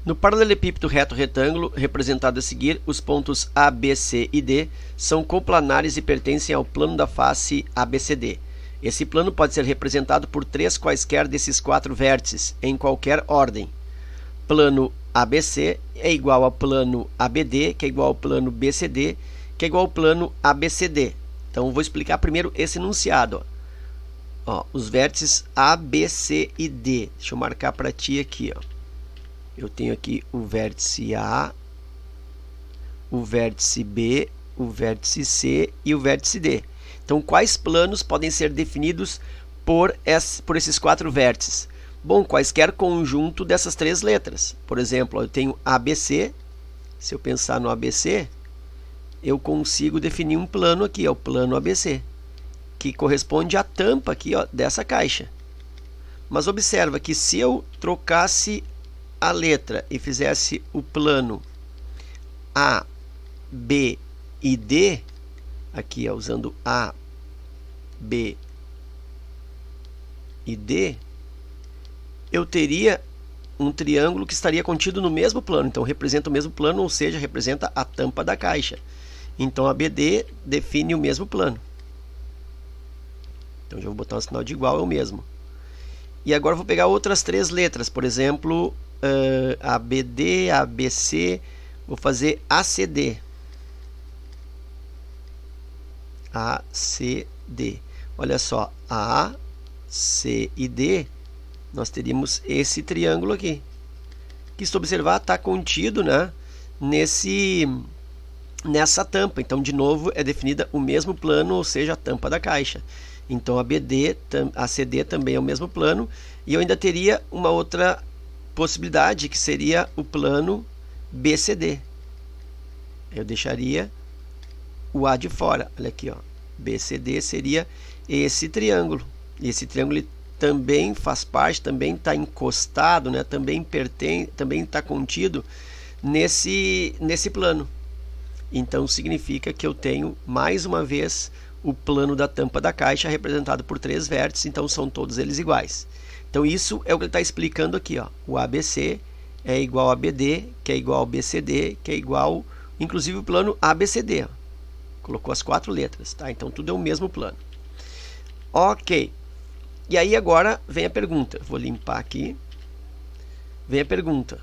No paralelepípedo reto retângulo, representado a seguir, os pontos A, B, C e D são coplanares e pertencem ao plano da face ABCD. Esse plano pode ser representado por três quaisquer desses quatro vértices, em qualquer ordem. Plano ABC é igual ao plano ABD, que é igual ao plano BCD, que é igual ao plano ABCD. Então, vou explicar primeiro esse enunciado. Os vértices A, B, C e D. Deixa eu marcar para ti aqui. Eu tenho aqui o vértice A, o vértice B, o vértice C e o vértice D. Então, quais planos podem ser definidos por esses quatro vértices? Bom, quaisquer conjunto dessas três letras. Por exemplo, eu tenho ABC. Se eu pensar no ABC, eu consigo definir um plano aqui, o plano ABC, que corresponde à tampa aqui, dessa caixa. Mas observa que se eu trocasse a letra e fizesse o plano A, B e D, aqui usando A, B e D, eu teria um triângulo que estaria contido no mesmo plano. Então, representa o mesmo plano, ou seja, representa a tampa da caixa. Então, a BD define o mesmo plano. Então, já vou botar um sinal de igual, é o mesmo. E agora eu vou pegar outras três letras, por exemplo, ABD, ABC, vou fazer ACD. ACD. Olha só, A, C e D, nós teríamos esse triângulo aqui, que se tu observar está contido, né, nessa tampa. Então, de novo, é definida o mesmo plano, ou seja, a tampa da caixa. Então, a CD também é o mesmo plano. E eu ainda teria uma outra possibilidade, que seria o plano BCD. Eu deixaria o A de fora. Olha aqui, BCD seria esse triângulo. E esse triângulo também faz parte, também está encostado, né? Também está contido nesse plano. Então, significa que eu tenho, mais uma vez, o plano da tampa da caixa representado por três vértices, então são todos eles iguais. Então, isso é o que ele está explicando aqui. O ABC é igual a BD, que é igual ao BCD, que é igual, inclusive, o plano ABCD. Colocou as quatro letras, tá? Então, tudo é o mesmo plano. Ok. E aí, agora, vem a pergunta. Vou limpar aqui. Vem a pergunta.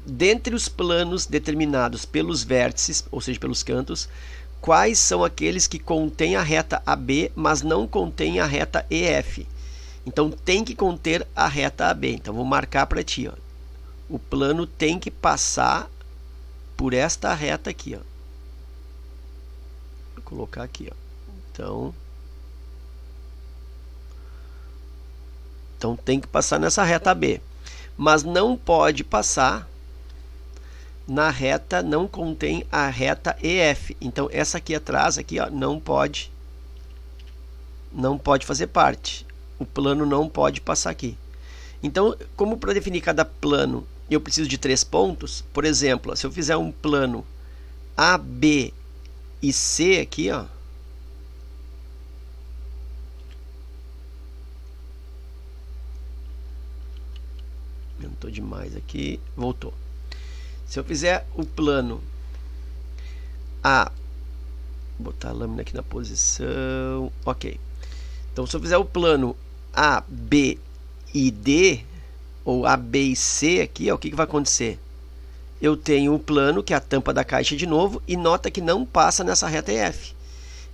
Dentre os planos determinados pelos vértices, ou seja, pelos cantos, quais são aqueles que contêm a reta AB, mas não contêm a reta EF? Então, tem que conter a reta AB. Então, vou marcar para ti. O plano tem que passar por esta reta aqui. Vou colocar aqui. Então, tem que passar nessa reta AB. Mas não pode passar na reta, não contém a reta EF. Então, essa aqui atrás, aqui, não pode fazer parte. O plano não pode passar aqui. Então, como para definir cada plano eu preciso de 3 pontos, por exemplo, se eu fizer um plano A, B e C aqui, aumentou demais aqui, voltou. Se eu fizer o plano A, vou botar a lâmina aqui na posição, ok. Então, se eu fizer o plano A, B e D, ou A, B e C aqui, o que vai acontecer? Eu tenho o plano, que é a tampa da caixa de novo, e nota que não passa nessa reta EF.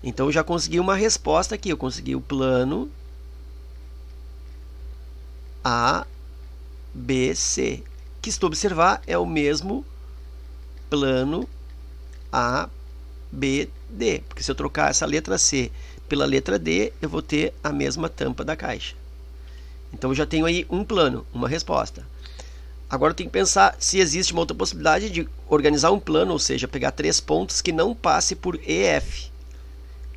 Então, eu já consegui uma resposta aqui. Eu consegui o plano A, B, C, que se tu observar é o mesmo plano A, B, D, porque se eu trocar essa letra C pela letra D, eu vou ter a mesma tampa da caixa. Então, eu já tenho aí um plano, uma resposta. Agora, eu tenho que pensar se existe uma outra possibilidade de organizar um plano, ou seja, pegar 3 pontos que não passe por EF.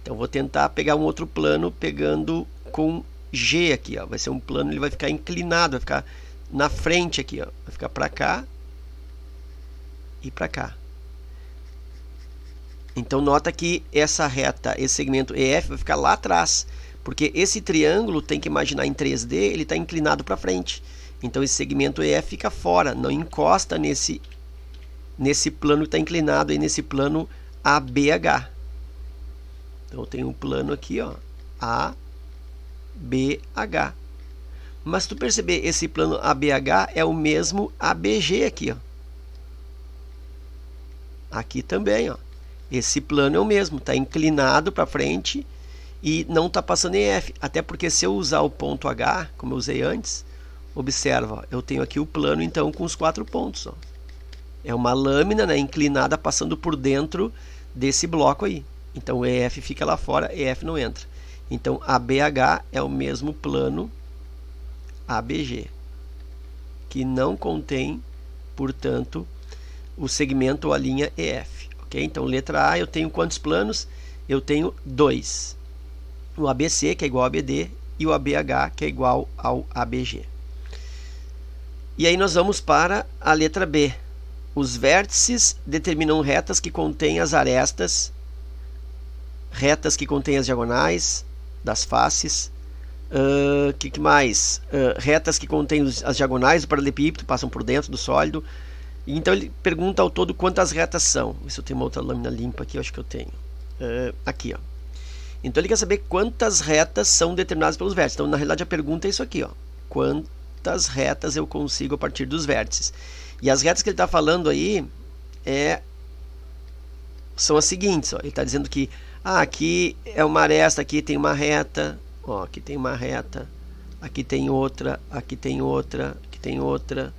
Então, vou tentar pegar um outro plano pegando com G aqui. Vai ser um plano, ele vai ficar inclinado, vai ficar na frente aqui, vai ficar para cá e para cá. Então, nota que essa reta, esse segmento EF vai ficar lá atrás, porque esse triângulo, tem que imaginar em 3D, ele está inclinado para frente. Então esse segmento EF fica fora, não encosta nesse plano que está inclinado aí, nesse plano ABH. Então eu tenho um plano aqui, ó, ABH. Mas se tu perceber, esse plano ABH é o mesmo ABG aqui, ó. Aqui também, ó. Esse plano é o mesmo, está inclinado para frente e não está passando em F. Até porque se eu usar o ponto H, como eu usei antes, observa, ó, eu tenho aqui o plano então com os 4 pontos, ó. É uma lâmina, né, inclinada passando por dentro desse bloco aí. Então o EF fica lá fora, EF não entra. Então ABH é o mesmo plano ABG, que não contém, portanto, o segmento ou a linha EF. Ok? Então letra A, eu tenho quantos planos? Eu tenho 2. O ABC, que é igual ao ABD, e o ABH, que é igual ao ABG. E aí nós vamos para a letra B. Os vértices determinam retas que contêm as arestas, retas que contêm as diagonais das faces. Que mais? Retas que contêm as diagonais do paralelepípedo, passam por dentro do sólido. Então ele pergunta ao todo quantas retas são. Se eu tenho uma outra lâmina limpa aqui, eu acho que eu tenho. Aqui, ó. Então ele quer saber quantas retas são determinadas pelos vértices. Então na realidade a pergunta é isso aqui, ó. Quantas retas eu consigo a partir dos vértices? E as retas que ele está falando aí são as seguintes, ó. Ele está dizendo que aqui é uma aresta, aqui tem uma reta, ó, aqui tem uma reta, aqui tem outra, aqui tem outra, aqui tem outra,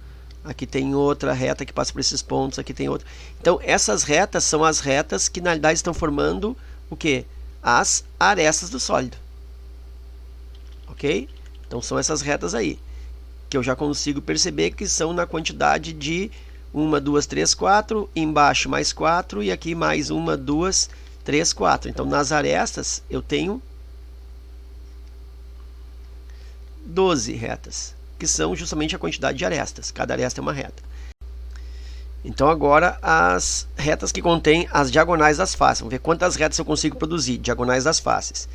aqui tem outra reta que passa por esses pontos, aqui tem outra. Então essas retas são as retas que na realidade estão formando o quê? As arestas do sólido. Ok? Então são essas retas aí, que eu já consigo perceber que são na quantidade de 1, 2, 3, 4, embaixo mais 4 e aqui mais 1, 2, 3, 4. Então nas arestas eu tenho 12 retas, que são justamente a quantidade de arestas. Cada aresta é uma reta. Então agora as retas que contêm as diagonais das faces. Vamos ver quantas retas eu consigo produzir, diagonais das faces.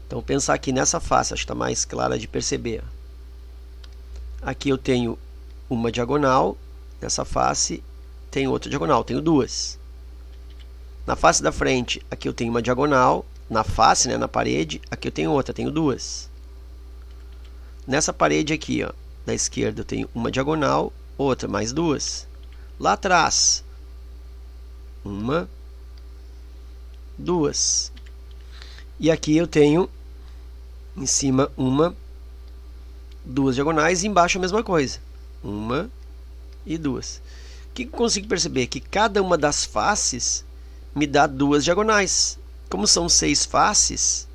Então vou pensar aqui nessa face, acho que está mais clara de perceber. Aqui eu tenho uma diagonal, nessa face tem outra diagonal, tenho 2. Na face da frente, aqui eu tenho uma diagonal, na face, né, na parede, aqui eu tenho outra, tenho 2. Nessa parede aqui, ó, da esquerda, eu tenho uma diagonal, outra, mais 2. Lá atrás, 1, 2. E aqui eu tenho em cima 1, 2 diagonais e embaixo a mesma coisa, 1 e 2. O que eu consigo perceber? Que cada uma das faces me dá 2 diagonais. Como são 6 faces,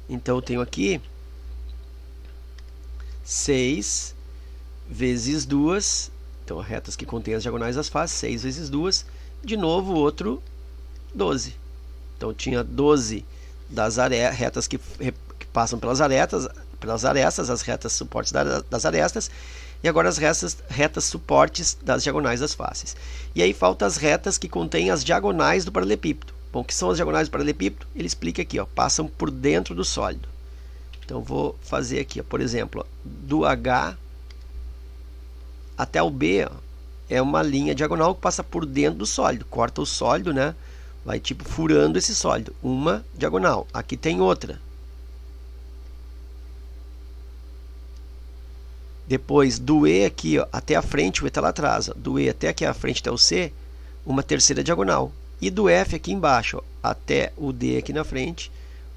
então eu tenho aqui 6 vezes 2, então retas que contêm as diagonais das faces, 6 vezes 2, de novo outro 12. Então eu tinha 12 das retas que passam pelas arestas, as retas suportes das arestas, e agora as retas suportes das diagonais das faces. E aí faltam as retas que contêm as diagonais do paralelepípedo. Bom, o que são as diagonais do paralelepípedo? Ele explica aqui, ó, passam por dentro do sólido. Então vou fazer aqui, ó, por exemplo, ó, do H até o B, ó, é uma linha diagonal que passa por dentro do sólido, corta o sólido, né? Vai tipo furando esse sólido, uma diagonal. Aqui tem outra. Depois do E aqui, ó, até a frente, o E está lá atrás, ó, do E até aqui a frente até o C, uma terceira diagonal. E do F aqui embaixo, ó, até o D aqui na frente,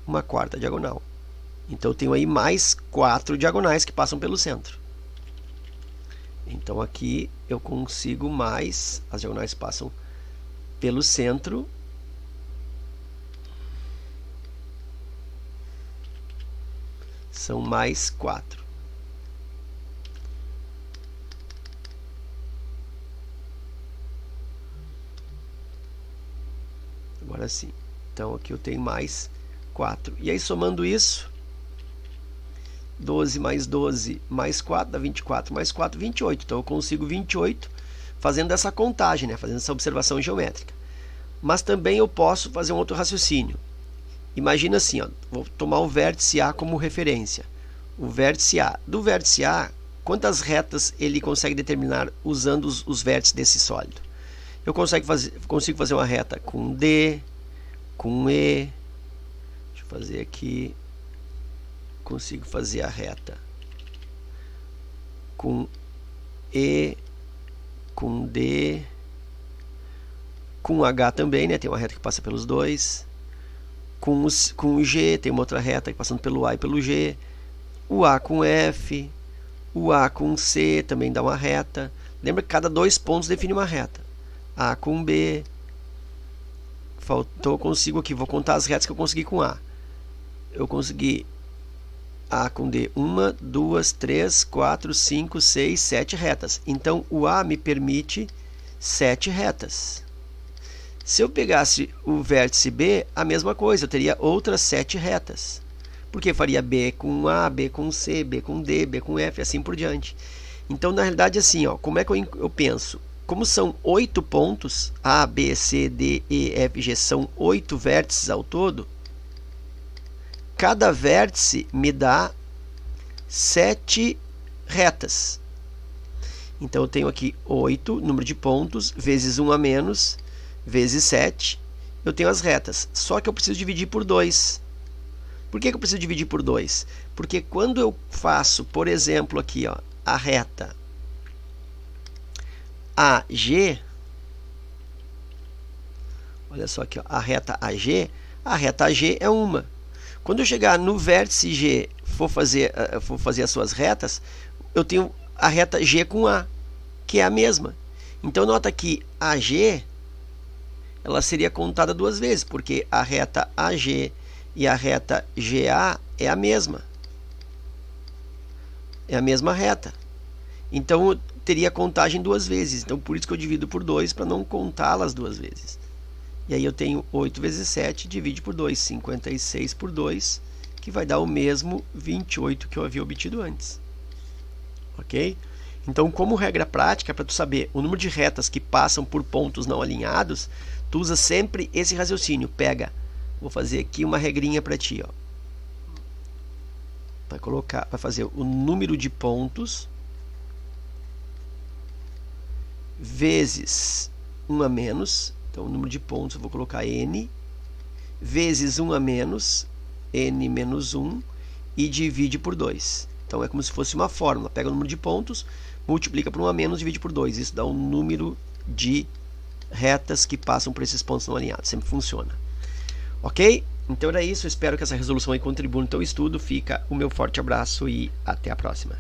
uma quarta diagonal. Então eu tenho aí mais 4 diagonais que passam pelo centro. Então aqui eu consigo mais, as diagonais passam pelo centro. São mais 4. Agora sim. Então aqui eu tenho mais 4. E aí somando isso, 12 mais 12 mais 4 dá 24, mais 4, 28. Então eu consigo 28 fazendo essa contagem, né? Fazendo essa observação geométrica. Mas também eu posso fazer um outro raciocínio. Imagina assim, ó, vou tomar o vértice A como referência. O vértice A. Do vértice A, quantas retas ele consegue determinar usando os vértices desse sólido. Eu consigo fazer uma reta com D, com E. Deixa eu fazer aqui. Consigo fazer a reta com E, com D, com H também, né? Tem uma reta que passa pelos dois. Com o G, tem uma outra reta passando pelo A e pelo G. O A com F, o A com C também dá uma reta. Lembra que cada 2 pontos define uma reta. A com B. Então eu consigo aqui, vou contar as retas que eu consegui com A. Eu consegui A com D, 1, 2, 3, 4, 5, 6, 7 retas. Então o A me permite 7 retas. Se eu pegasse o vértice B, a mesma coisa, eu teria outras 7 retas. Porque faria B com A, B com C, B com D, B com F, assim por diante. Então, na realidade, assim, ó, como é que eu penso? Como são 8 pontos, A, B, C, D, E, F, G, são 8 vértices ao todo, cada vértice me dá 7 retas. Então, eu tenho aqui 8, número de pontos, vezes 1 a menos, vezes 7, eu tenho as retas. Só que eu preciso dividir por 2. Por que eu preciso dividir por 2? Porque quando eu faço, por exemplo, aqui, ó, a reta AG, olha só aqui, ó, a reta AG é uma. Quando eu chegar no vértice G, for fazer as suas retas, eu tenho a reta G com A, que é a mesma. Então, nota que AG, ela seria contada 2 vezes, porque a reta AG e a reta GA é a mesma. É a mesma reta. Então, eu teria contagem 2 vezes. Então, por isso que eu divido por 2, para não contá-las 2 vezes. E aí eu tenho 8 vezes 7, divide por 2, 56 por 2, que vai dar o mesmo 28 que eu havia obtido antes. Ok? Então, como regra prática, para tu saber o número de retas que passam por pontos não alinhados, tu usa sempre esse raciocínio. Pega, vou fazer aqui uma regrinha para ti, ó. Vai fazer o número de pontos vezes 1 a menos. Então, o número de pontos eu vou colocar N vezes 1 a menos, N menos 1, e divide por 2. Então, é como se fosse uma fórmula. Pega o número de pontos, multiplica por 1 a menos, divide por 2. Isso dá um número de retas que passam por esses pontos não alinhados. Sempre funciona. Ok? Então era isso. Eu espero que essa resolução aí contribua no teu estudo. Fica o meu forte abraço e até a próxima.